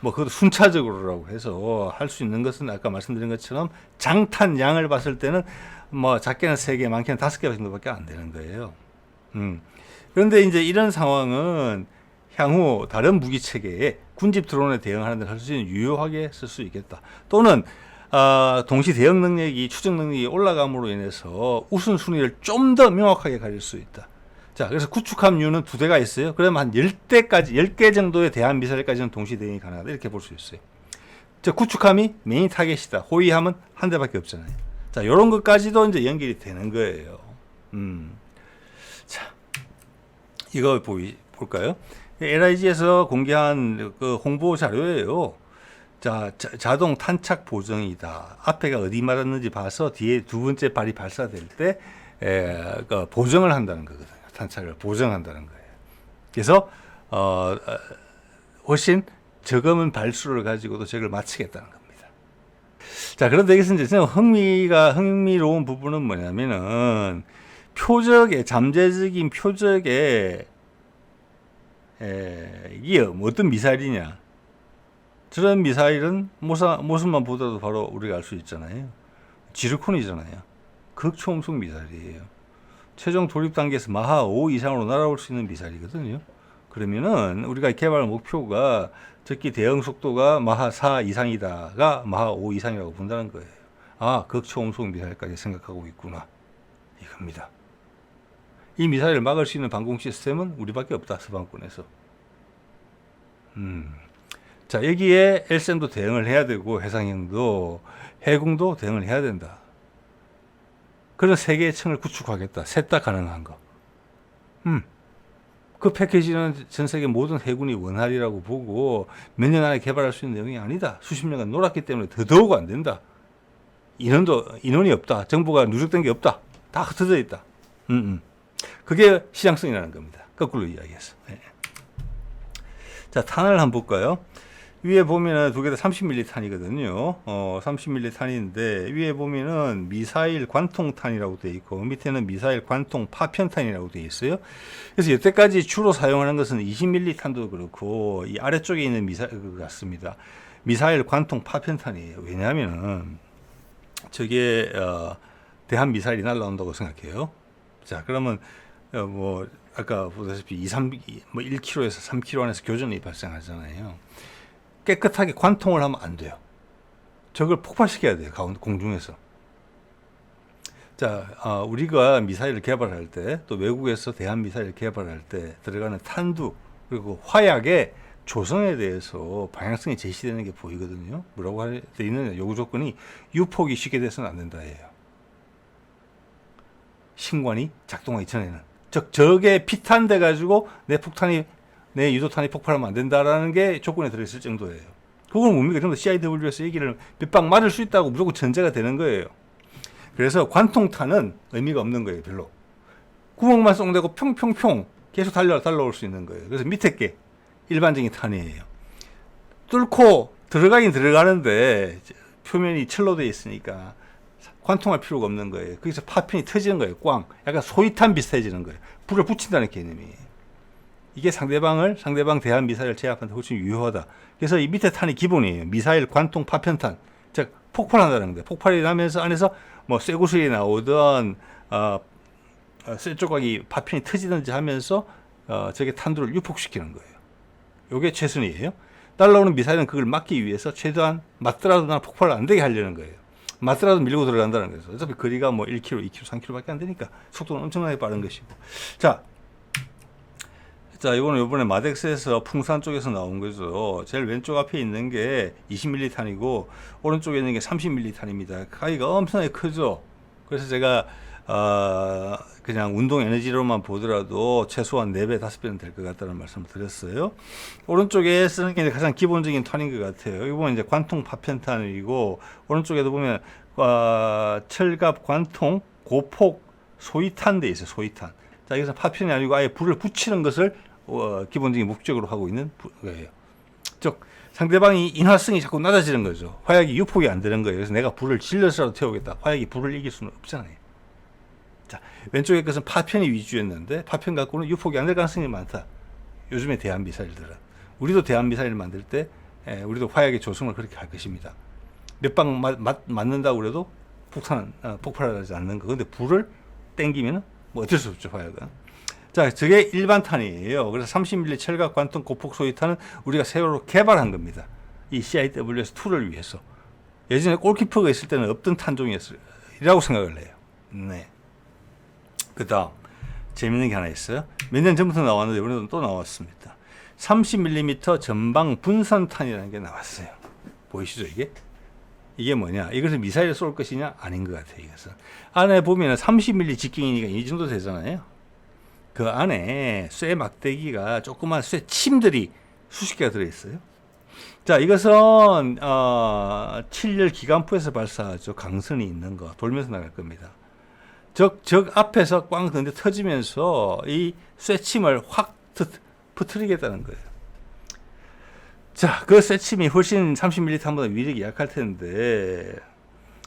뭐 그것도 순차적으로라고 해서 할 수 있는 것은 아까 말씀드린 것처럼 장탄량을 봤을 때는 뭐 작게는 3개, 많게는 5개 정도밖에 안 되는 거예요. 그런데 이제 이런 상황은 향후 다른 무기 체계에 군집 드론에 대응하는 데 할 수 있는 유효하게 쓸 수 있겠다. 또는 동시 대응 능력이 추적 능력이 올라감으로 인해서 우선순위를 좀 더 명확하게 가릴 수 있다. 자, 그래서 구축함류는 2대가 있어요. 그러면 한 10개 정도의 대한 미사일까지는 동시 대응이 가능하다. 이렇게 볼 수 있어요. 자, 구축함이 메인 타겟이다. 호위함은 한 대밖에 없잖아요. 자, 요런 것까지도 이제 연결이 되는 거예요. 자, 이거 볼까요? LIG에서 공개한 그 홍보 자료예요. 자, 자동 탄착 보정이다. 앞에가 어디 맞았는지 봐서 뒤에 두 번째 발이 발사될 때 그 보정을 한다는 거거든요. 탄착을 보정한다는 거예요. 그래서 훨씬 적은 발수를 가지고도 적을 맞추겠다는 겁니다. 자, 그런데 여기서 이제 흥미로운 부분은 뭐냐면은 표적의 잠재적인 표적의 이게 어떤 미사일이냐. 저런 미사일은 모습만 보더라도 바로 우리가 알 수 있잖아요. 지르콘이잖아요. 극초음속 미사일이에요. 최종 돌입 단계에서 마하 5 이상으로 날아올 수 있는 미사일이거든요. 그러면은 우리가 개발 목표가 적기 대응 속도가 마하 4 이상이다가 마하 5 이상이라고 본다는 거예요. 아, 극초음속 미사일까지 생각하고 있구나. 이겁니다. 이 미사일을 막을 수 있는 방공 시스템은 우리밖에 없다. 서방권에서. 자, 여기에 LSAM도 대응을 해야 되고 해상형도 해군도 대응을 해야 된다. 그런 3개의 층을 구축하겠다. 셋 다 가능한 거. 그 패키지는 전 세계 모든 해군이 원활이라고 보고 몇 년 안에 개발할 수 있는 내용이 아니다. 수십 년간 놀았기 때문에 더더욱 안 된다. 인원이 없다. 정보가 누적된 게 없다. 다 흩어져 있다. 그게 시장성이라는 겁니다. 거꾸로 이야기해서. 네. 자, 탄을 한번 볼까요? 위에 보면은 두 개 다 30mm 탄이거든요. 30mm 탄인데 위에 보면은 미사일 관통탄이라고 되어 있고 밑에는 미사일 관통 파편탄이라고 되어 있어요. 그래서 여태까지 주로 사용하는 것은 20mm 탄도 그렇고 이 아래쪽에 있는 미사일 같습니다. 미사일 관통 파편탄이에요. 왜냐하면은 저게 대한 미사일이 날라온다고 생각해요. 자, 그러면 뭐 아까 보다시피 1km에서 3km 안에서 교전이 발생하잖아요. 깨끗하게 관통을 하면 안 돼요. 저걸 폭발시켜야 돼요. 공중에서. 자, 우리가 미사일을 개발할 때 또 외국에서 대한 미사일을 개발할 때 들어가는 탄두 그리고 화약의 조성에 대해서 방향성이 제시되는 게 보이거든요. 뭐라고 되어 있느냐. 요구 조건이 유폭이 쉽게 돼서는 안 된다예요. 신관이 작동하기 전에는. 즉 적에 피탄돼 가지고 내 유도탄이 폭발하면 안 된다라는 게 조건에 들어있을 정도예요. 그건 뭡니까? 전부 CIW에서 얘기를 몇 방 맞을 수 있다고 무조건 전제가 되는 거예요. 그래서 관통탄은 의미가 없는 거예요, 별로. 구멍만 쏙내고 평평평 계속 달려올 수 있는 거예요. 그래서 밑에 게 일반적인 탄이에요. 뚫고 들어가긴 들어가는데 표면이 철로 되어 있으니까 관통할 필요가 없는 거예요. 거기서 파편이 터지는 거예요. 꽝. 약간 소위탄 비슷해지는 거예요. 불을 붙인다는 개념이에요. 이게 상대방 대한 미사일을 제압하는데 훨씬 유효하다. 그래서 이 밑에 탄이 기본이에요. 미사일 관통 파편탄, 즉 폭발한다는 건데, 폭발이 나면서 안에서 뭐 쇠구슬이 나오던 쇠 조각이 파편이 터지든지 하면서 저게 탄두를 유폭시키는 거예요. 요게 최선이에요. 날라오는 미사일은 그걸 막기 위해서 최대한 맞더라도 나 폭발을 안 되게 하려는 거예요. 맞더라도 밀고 들어간다는 거죠. 어차피 거리가 뭐 1km, 2km, 3km밖에 안 되니까 속도는 엄청나게 빠른 것이고. 자, 이번에 마덱스에서 풍산 쪽에서 나온 거죠. 제일 왼쪽 앞에 있는 게 20mm 탄이고 오른쪽에 있는 게 30mm 탄입니다. 가위가 엄청나게 크죠. 그래서 제가 그냥 운동 에너지로만 보더라도 최소한 4배, 5배는 될 것 같다는 말씀을 드렸어요. 오른쪽에 쓰는 게 가장 기본적인 탄인 것 같아요. 여기 보면 이제 관통 파편탄이고, 오른쪽에도 보면 철갑 관통 고폭 소위탄 돼 있어요. 소위탄. 자, 이것은 파편이 아니고 아예 불을 붙이는 것을 기본적인 목적으로 하고 있는 거예요. 즉 상대방이 인화성이 자꾸 낮아지는 거죠. 화약이 유폭이 안 되는 거예요. 그래서 내가 불을 질러서라도 태우겠다. 화약이 불을 이길 수는 없잖아요. 자, 왼쪽의 것은 파편이 위주였는데 파편 갖고는 유폭이 안 될 가능성이 많다. 요즘에 대한 미사일들은. 우리도 대한 미사일을 만들 때 우리도 화약의 조성을 그렇게 할 것입니다. 몇 방 맞는다고 그래도 폭발하지 않는 거. 근데 불을 땡기면 뭐 어쩔 수 없죠, 화약은. 자, 저게 일반 탄이에요. 그래서 30mm 철갑 관통 고폭 소위탄은 우리가 새로 개발한 겁니다. 이 CIWS2를 위해서. 예전에 골키퍼가 있을 때는 없던 탄종이었으리라고 생각을 해요. 네. 그 다음 재밌는 게 하나 있어요. 몇 년 전부터 나왔는데 이번에도 또 나왔습니다. 30mm 전방 분산탄이라는 게 나왔어요. 보이시죠 이게? 이게 뭐냐? 이것을 미사일을 쏠 것이냐? 아닌 것 같아요. 이것은 안에 보면 30mm 직경이니까 이 정도 되잖아요. 그 안에 쇠 막대기가 조그만 쇠 침들이 수십 개가 들어있어요. 자, 이것은 7열 기관포에서 발사하죠. 강선이 있는 거 돌면서 나갈 겁니다. 적 앞에서 꽝 근데 터지면서 이 쇠침을 확 퍼뜨리겠다는 거예요. 자, 그 쇠침이 훨씬 30mm 탄보다 위력이 약할 텐데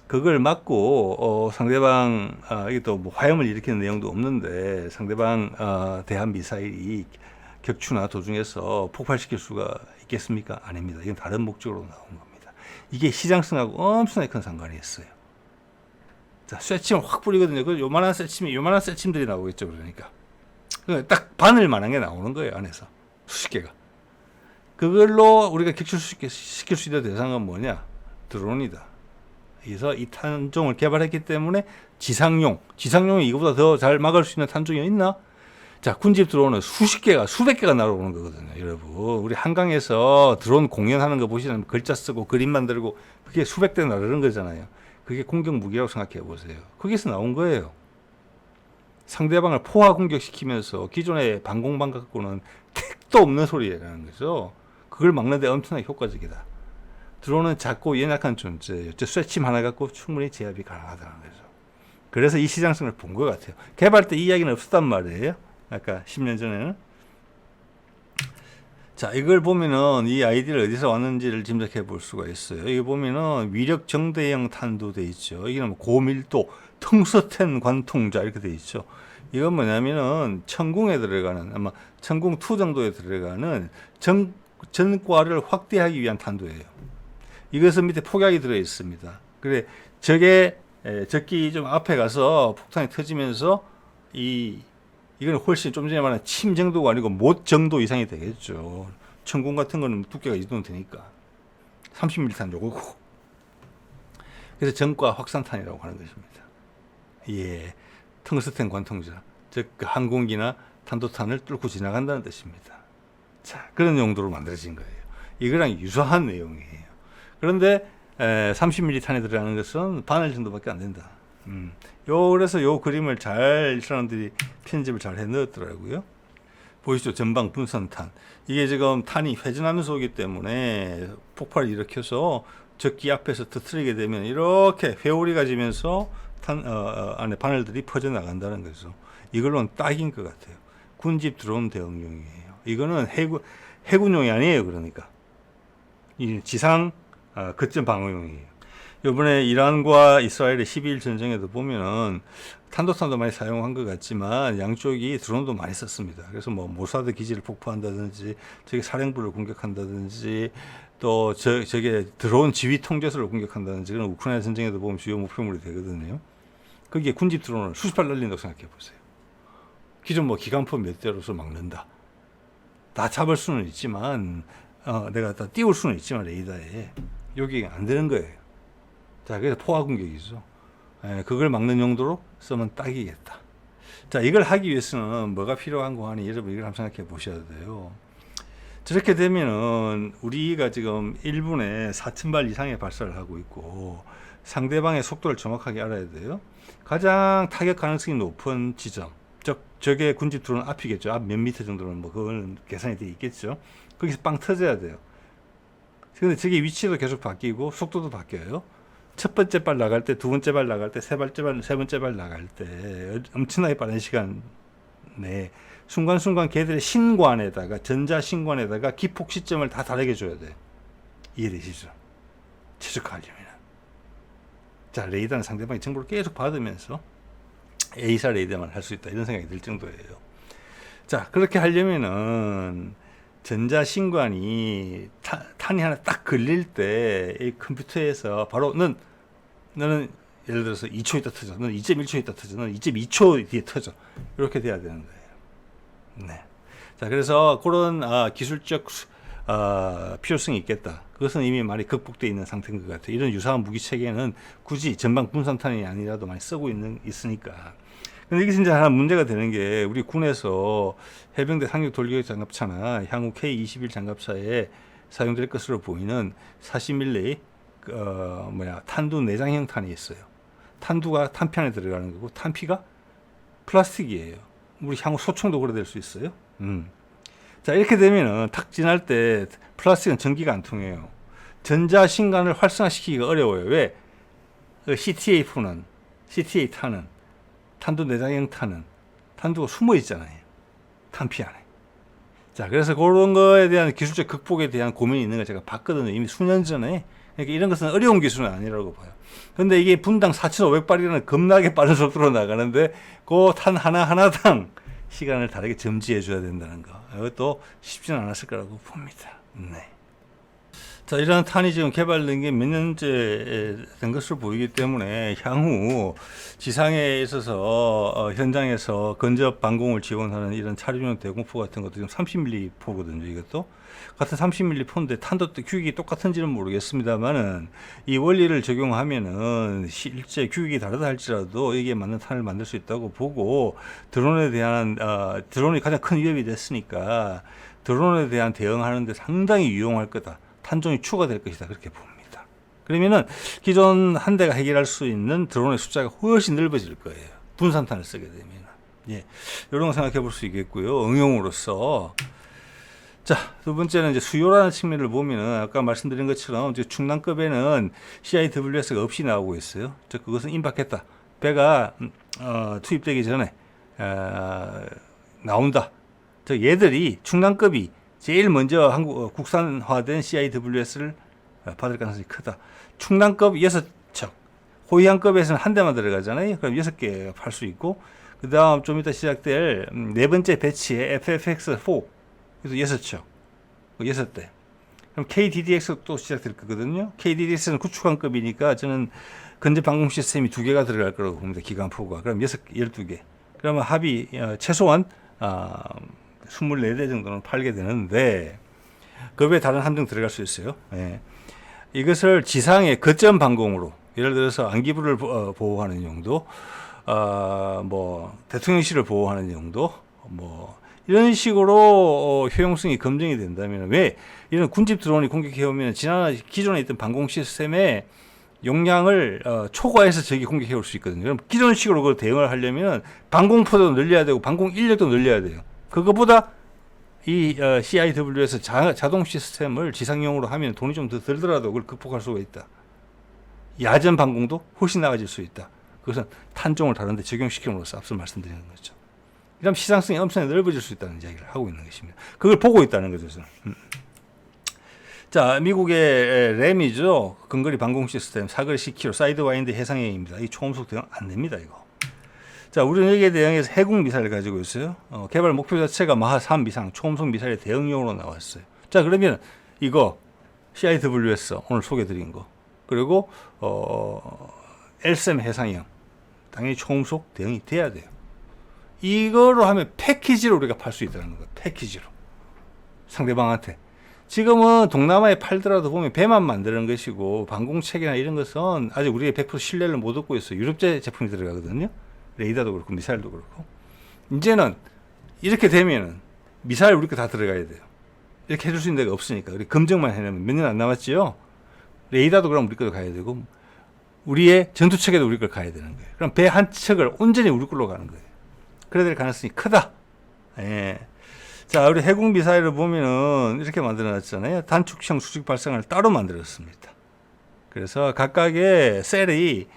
그걸 맞고 상대방 이게 또 뭐 화염을 일으키는 내용도 없는데 상대방 대한 미사일이 격추나 도중에서 폭발시킬 수가 있겠습니까? 아닙니다. 이건 다른 목적으로 나온 겁니다. 이게 시장성하고 엄청나게 큰 상관이 있어요. 자, 쇠침을 확 뿌리거든요. 그 요만한 쇠침들이 나오겠죠. 그러니까 딱 바늘만한 게 나오는 거예요. 안에서 수십 개가. 그걸로 우리가 격추시킬 수 있는 대상은 뭐냐? 드론이다. 그래서 이 탄종을 개발했기 때문에 지상용이 이거보다 더 잘 막을 수 있는 탄종이 있나? 자, 군집 드론은 수십 개가, 수백 개가 날아오는 거거든요, 여러분. 우리 한강에서 드론 공연하는 거 보시면 글자 쓰고 그림 만들고 그게 수백 대 나르는 거잖아요. 그게 공격 무기라고 생각해 보세요. 거기서 나온 거예요. 상대방을 포화 공격시키면서 기존의 방공망 갖고는 택도 없는 소리라는 거죠. 그걸 막는데 엄청나게 효과적이다. 드론은 작고 연약한 존재예요. 쇠침 하나 갖고 충분히 제압이 가능하다는 거죠. 그래서 이 시장성을 본 것 같아요. 개발 때 이 이야기는 없었단 말이에요. 아까 10년 전에는. 자, 이걸 보면은 이 아이디를 어디서 왔는지를 짐작해 볼 수가 있어요. 여기 보면은 위력 정대형 탄도 돼 있죠. 이게는 고밀도 텅스텐 관통자 이렇게 돼 있죠. 이건 뭐냐면은 천궁에 들어가는 아마 천궁2 정도에 들어가는 전과를 확대하기 위한 탄도예요. 이것은 밑에 폭약이 들어 있습니다. 그래, 적기 좀 앞에 가서 폭탄이 터지면서 이건 훨씬 좀 전에 말한 침 정도가 아니고 못 정도 이상이 되겠죠. 천궁 같은 거는 두께가 이 정도 되니까 30mm 탄 요거고. 그래서 전과 확산탄이라고 하는 것입니다. 예, 텅스텐 관통자, 즉 항공기나 탄도탄을 뚫고 지나간다는 뜻입니다. 자, 그런 용도로 만들어진 거예요. 이거랑 유사한 내용이에요. 그런데 30mm 탄에 들어가는 것은 바늘 정도밖에 안 된다. 그래서 요 그림을 잘 사람들이 편집을 잘 해 넣었더라고요. 보이시죠? 전방 분산탄. 이게 지금 탄이 회전하면서 오기 때문에 폭발을 일으켜서 적기 앞에서 터뜨리게 되면 이렇게 회오리가 지면서 안에 바늘들이 퍼져나간다는 거죠. 이걸로는 딱인 것 같아요. 군집 드론 대응용이에요. 이거는 해군용이 아니에요. 그러니까 이 지상 거점 방어용이에요. 이번에 이란과 이스라엘의 12일 전쟁에도 보면은 탄도탄도 많이 사용한 것 같지만 양쪽이 드론도 많이 썼습니다. 그래서 뭐 모사드 기지를 폭파한다든지 저게 사령부를 공격한다든지 또 저게 드론 지휘 통제소를 공격한다든지 그런 우크라이나 전쟁에도 보면 주요 목표물이 되거든요. 거기에 군집 드론을 수십 발 날린다고 생각해 보세요. 기존 뭐 기관포 몇 대로서 막는다. 다 잡을 수는 있지만 내가 다 띄울 수는 있지만 레이더에 여기 안 되는 거예요. 자, 그래서 포화 공격이죠. 그걸 막는 용도로 쓰면 딱이겠다. 자, 이걸 하기 위해서는 뭐가 필요한 거 하니 여러분 이걸 한번 생각해 보셔야 돼요. 저렇게 되면은 우리가 지금 1분에 4,000발 이상의 발사를 하고 있고 상대방의 속도를 정확하게 알아야 돼요. 가장 타격 가능성이 높은 지점, 저게 군집 드론 앞이겠죠. 앞 몇 미터 정도는 뭐 그건 계산이 돼 있겠죠. 거기서 빵 터져야 돼요. 근데 저게 위치도 계속 바뀌고 속도도 바뀌어요. 첫 번째 발 나갈 때, 두 번째 발 나갈 때, 세 번째 발 나갈 때 엄청나게 빠른 시간 내에 순간순간 걔들의 신관에다가 전자 신관에다가 기폭 시점을 다 다르게 줘야 돼. 이해되시죠? 최적화하려면. 자, 레이더는 상대방의 정보를 계속 받으면서 A사 레이더만 할 수 있다 이런 생각이 들 정도예요. 자, 그렇게 하려면은 전자 신관이 탄이 하나 딱 걸릴 때 이 컴퓨터에서 바로 너는 예를 들어서 2초 있다 터져, 너는 2.1초 있다 터져, 너는 2.2초 뒤에 터져, 이렇게 돼야 되는 거예요. 네. 자, 그래서 그런 기술적 필요성이 있겠다. 그것은 이미 많이 극복되어 있는 상태인 것 같아요. 이런 유사한 무기 체계는 굳이 전방 분산탄이 아니라도 많이 쓰고 있으니까. 근데 이게 진짜 하나 문제가 되는 게 우리 군에서 해병대 상륙 돌격 장갑차나 향후 K-21 장갑차에 사용될 것으로 보이는 40mm 탄두 내장형 탄이 있어요. 탄두가 탄피 안에 들어가는 거고 탄피가 플라스틱이에요. 우리 향후 소총도 그래 될 수 있어요. 자, 이렇게 되면은 탁 지날 때 플라스틱은 전기가 안 통해요. 전자 신관을 활성화시키기가 어려워요. 왜? CTA 탄은 탄두 내장형 탄은 탄두가 숨어 있잖아요. 탄피 안에. 자, 그래서 그런 거에 대한 기술적 극복에 대한 고민이 있는 걸 제가 봤거든요. 이미 수년 전에. 그러니까 이런 것은 어려운 기술은 아니라고 봐요. 근데 이게 분당 4,500발이라는 겁나게 빠른 속도로 나가는데 그 탄 하나당 시간을 다르게 점지해 줘야 된다는 거. 이것도 쉽지는 않았을 거라고 봅니다. 네. 자, 이런 탄이 지금 개발된 게 몇 년째 된 것으로 보이기 때문에 향후 지상에 있어서 현장에서 근접 방공을 지원하는 이런 차량용 대공포 같은 것도 지금 30mm 포거든요. 이것도 같은 30mm 포인데 탄도 규격이 똑같은지는 모르겠습니다만은 이 원리를 적용하면은 실제 규격이 다르다 할지라도 이게 맞는 탄을 만들 수 있다고 보고 드론에 대한 드론이 가장 큰 위협이 됐으니까 드론에 대한 대응하는데 상당히 유용할 거다. 탄종이 추가될 것이다. 그렇게 봅니다. 그러면은 기존 한 대가 해결할 수 있는 드론의 숫자가 훨씬 넓어질 거예요. 분산탄을 쓰게 되면. 예. 이런 거 생각해 볼 수 있겠고요. 응용으로서. 자, 두 번째는 이제 수요라는 측면을 보면은 아까 말씀드린 것처럼 이제 충남급에는 CIWS가 없이 나오고 있어요. 즉, 그것은 임박했다. 배가 투입되기 전에 나온다. 즉, 얘들이 충남급이 제일 먼저 국산화된 CIWS를 받을 가능성이 크다. 충남급 6척, 호위함급에서는 한 대만 들어가잖아요. 그럼 6개 팔 수 있고, 그 다음 좀 이따 시작될 네 번째 배치의 FFX4, 그래서 6척, 6대. 그럼 KDDX도 시작될 거거든요. KDDX는 구축함급이니까 저는 근접 방공 시스템이 2개가 들어갈 거라고 봅니다. 기관포가. 그럼 12개. 그러면 합이 최소한 24대 정도는 팔게 되는데 그 외에 다른 함정 들어갈 수 있어요. 예. 이것을 지상의 거점 방공으로 예를 들어서 안기부를 보호하는 용도, 뭐 대통령실을 보호하는 용도, 뭐 이런 식으로 효용성이 검증이 된다면 왜 이런 군집 드론이 공격해오면 기존에 있던 방공 시스템의 용량을 초과해서 적이 공격해 올 수 있거든요. 그럼 기존식으로 그걸 대응을 하려면 방공포도 늘려야 되고 방공 인력도 늘려야 돼요. 그거보다 이 CIW에서 자동 시스템을 지상용으로 하면 돈이 좀 더 들더라도 그걸 극복할 수가 있다. 야전 방공도 훨씬 나아질 수 있다. 그것은 탄종을 다른데 적용시킴으로써 앞서 말씀드리는 거죠. 그럼 시장성이 엄청나게 넓어질 수 있다는 이야기를 하고 있는 것입니다. 그걸 보고 있다는 거죠. 자, 미국의 램이죠. 근거리 방공 시스템, 사거리 10km, 사이드와인드 해상행입니다. 이 초음속 대응 안 됩니다, 이거. 자, 우리는 여기에 대응해서 해군 미사일을 가지고 있어요. 개발 목표 자체가 마하 3 이상 초음속 미사일의 대응용으로 나왔어요. 자, 그러면 이거 CIWS 오늘 소개드린 거, 그리고 LSM 해상형 당연히 초음속 대응이 돼야 돼요. 이거로 하면 패키지로 우리가 팔 수 있다는 거예요. 패키지로 상대방한테. 지금은 동남아에 팔더라도 보면 배만 만드는 것이고 방공체계나 이런 것은 아직 우리가 100% 신뢰를 못 얻고 있어요. 유럽제 제품이 들어가거든요. 레이더도 그렇고 미사일도 그렇고. 이제는 이렇게 되면은 미사일 우리 거 다 들어가야 돼요. 이렇게 해줄 수 있는 데가 없으니까. 우리 검증만 해내면 몇 년 안 남았지요. 레이더도 그럼 우리 거로 가야 되고 우리의 전투체계도 우리 걸 가야 되는 거예요. 그럼 배 한 척을 온전히 우리 걸로 가는 거예요. 그래야 될 가능성이 크다. 예. 자, 우리 해군 미사일을 보면은 이렇게 만들어놨잖아요. 단축형 수직 발사관을 따로 만들었습니다. 그래서 각각의 셀이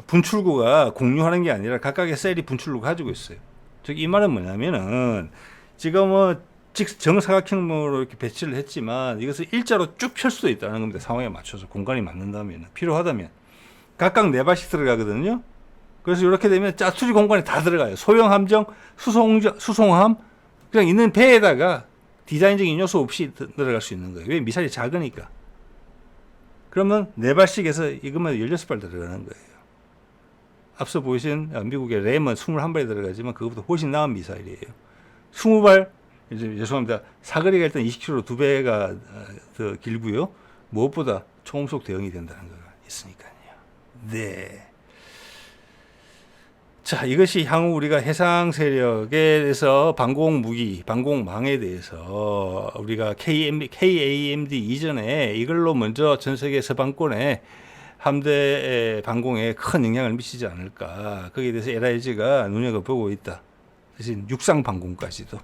분출구가 공유하는 게 아니라 각각의 셀이 분출구 가지고 있어요. 즉, 이 말은 뭐냐면은 지금은 정사각형으로 이렇게 배치를 했지만 이것을 일자로 쭉 펼 수도 있다는 겁니다. 상황에 맞춰서 공간이 맞는다면, 필요하다면. 각각 4발씩 들어가거든요. 그래서 이렇게 되면 짜투리 공간이 다 들어가요. 소형 함정, 수송함, 그냥 있는 배에다가 디자인적인 요소 없이 들어갈 수 있는 거예요. 왜? 미사일이 작으니까. 그러면 4발씩 해서 이것만 16발 들어가는 거예요. 앞서 보신 미국의 램은 21발이 들어가지만 그것보다 훨씬 나은 미사일이에요. 20발, 이제 죄송합니다. 사거리가 일단 20km 2배가 더 길고요. 무엇보다 초음속 대응이 된다는 거가 있으니까요. 네. 자, 이것이 향후 우리가 해상 세력에 대해서 방공 무기, 방공망에 대해서 우리가 KAMD 이전에 이걸로 먼저 전 세계 서방권에 함대 방공에 큰 영향을 미치지 않을까. 거기에 대해서 LIG가 눈여겨보고 있다. 대신 육상 방공까지도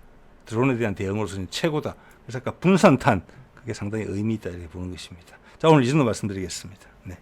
드론에 대한 대응으로서는 최고다. 그래서 아까 분산탄, 그게 상당히 의미 있다 이렇게 보는 것입니다. 자, 오늘 이 정도 말씀드리겠습니다. 네.